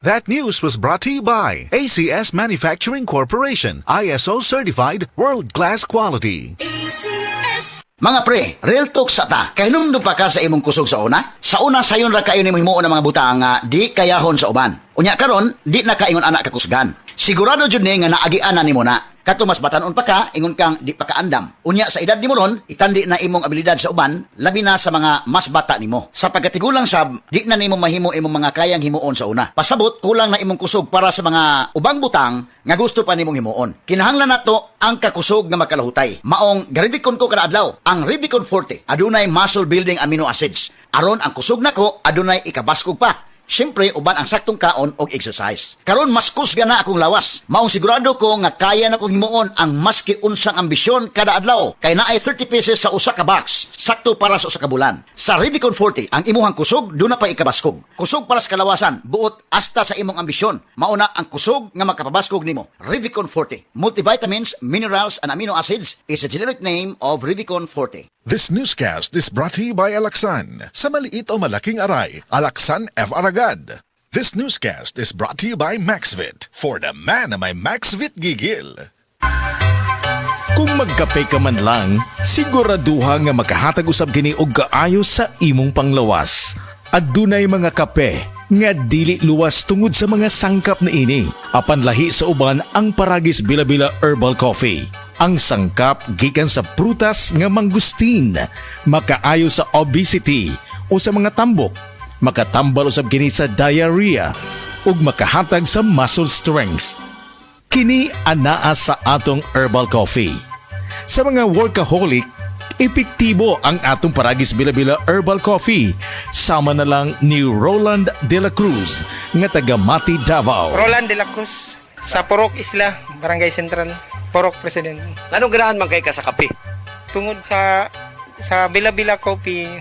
That news was brought to you by ACS Manufacturing Corporation, ISO certified world-class quality. ACS. Mga pre, real talk sa ta. Kay nung pa ka sa imong kusog sa una? Sa una sayon ra kayo nimo himuon ng mga butang nga di kayahon sa uban. Unya karon, di na kaingon anak kakusgan. Sigurado jud ni nga naagianan nimo na. Kato mas batanon pa ka, ingon kang di pa kaandam. Unya sa edad nimo ron, itandi na imong abilidad sa uban, labi na sa mga mas bata nimo. Sa pagkatigulang sab, di na nimo mahimo imong mga kayang himuon sa una. Pasabot, kulang na imong kusog para sa mga ubang butang nga gusto pa nimong himuon. Kinahanglan nato ang kakusog nga makalahutay. Maong garibikon ko kada adlaw, ang Rubicon Forte adunay muscle building amino acids. Aron ang kusog nako adunay ikabaskog pa. Siyempre, uban ang saktong kaon o exercise. Karon mas kusga na akong lawas. Maong sigurado ko nga kaya na kong himuon ang maski unsang ambisyon kada adlaw. Kay naay 30 pieces sa usa ka box. Sakto para sa usa ka bulan. Sa Rubicon Forte, ang imuhang kusog, doon na pa ikabaskog. Kusog para sa kalawasan, buot hasta sa imong ambisyon. Mauna ang kusog nga makapabaskog nimo. Rubicon Forte. Multivitamins, minerals, and amino acids is a generic name of Rubicon Forte. This newscast is brought to you by Alaksan. Sa maliit o malaking aray, Alaksan F. Aragad. This newscast is brought to you by Maxvit. For the man na may Maxvit gigil. Kung magkape ka man lang, siguraduha nga makahatag usab kini og kaayo sa imong panglawas. At dunay mga kape nga dili luwas tungod sa mga sangkap na ini. Apan lahi sa uban ang Paragis Bila-Bila Herbal Coffee. Ang sangkap gikan sa prutas nga mangustin, makaayo sa obesity o sa mga tambok, makatambal usab kini sa diarrhea ug makahatag sa muscle strength. Kini anaa sa atong herbal coffee. Sa mga workaholic, epektibo ang atong Paragis Bila-Bila Herbal Coffee. Sama na lang ni Roland De La Cruz nga taga Mati, Davao. Roland De La Cruz, sa Purok Isla, Barangay Central, Purok President. Anong ganahan man kay ka sa kape? Tungod sa Bila-Bila Coffee,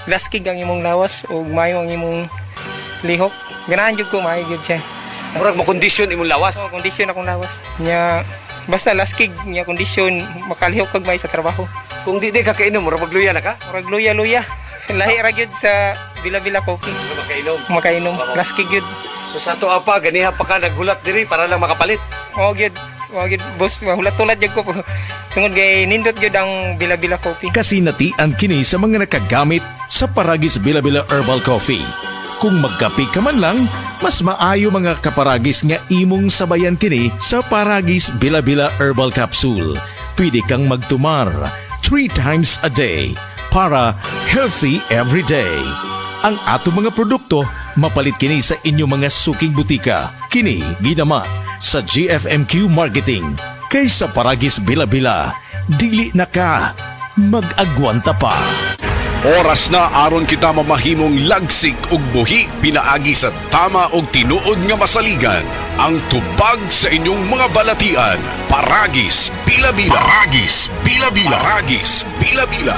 laskig ang imong lawas o mayo ang imong lihok. Ganahan jud ko maayo jud siya. Murag mo kondisyon imong lawas. So, kondisyon akong lawas. Nya basta laskig nya kondisyon makalihok kag may sa trabaho. Kung di kakainom, murag magluya na ka? Murag luya-luya. Lahi ra gyud sa Bila-Bila Coffee. Makainom. Makainom, laskig gyud. So sa to apa, ganiha pa ka naghulat diri para lang makapalit. O gyud. Boss, mahulat-tulat jud ko po. Tungod kay nindot jud ang Bila-Bila Coffee. Kasinatian kini sa mga nakagamit sa Paragis Bila-Bila Herbal Coffee. Kung magkape ka man lang, mas maayo mga kaparagis nga imong sabayan kini sa Paragis Bila-Bila Herbal Capsule. Pwede kang magtumar 3 times a day para healthy every day. Ang ato mga produkto mapalit kini sa inyong mga suking butika. Kini ginama sa GFMQ Marketing. Kaysa Paragis Bila-Bila, dili na ka mag-agwanta pa. Oras na aron kita mamahimong lagsik ug buhi pinaagi sa tama ug tinuod nga masaligan. Ang tubag sa inyong mga balatian. Paragis Bila-Bila. Paragis Bila-Bila. Paragis Bila-Bila.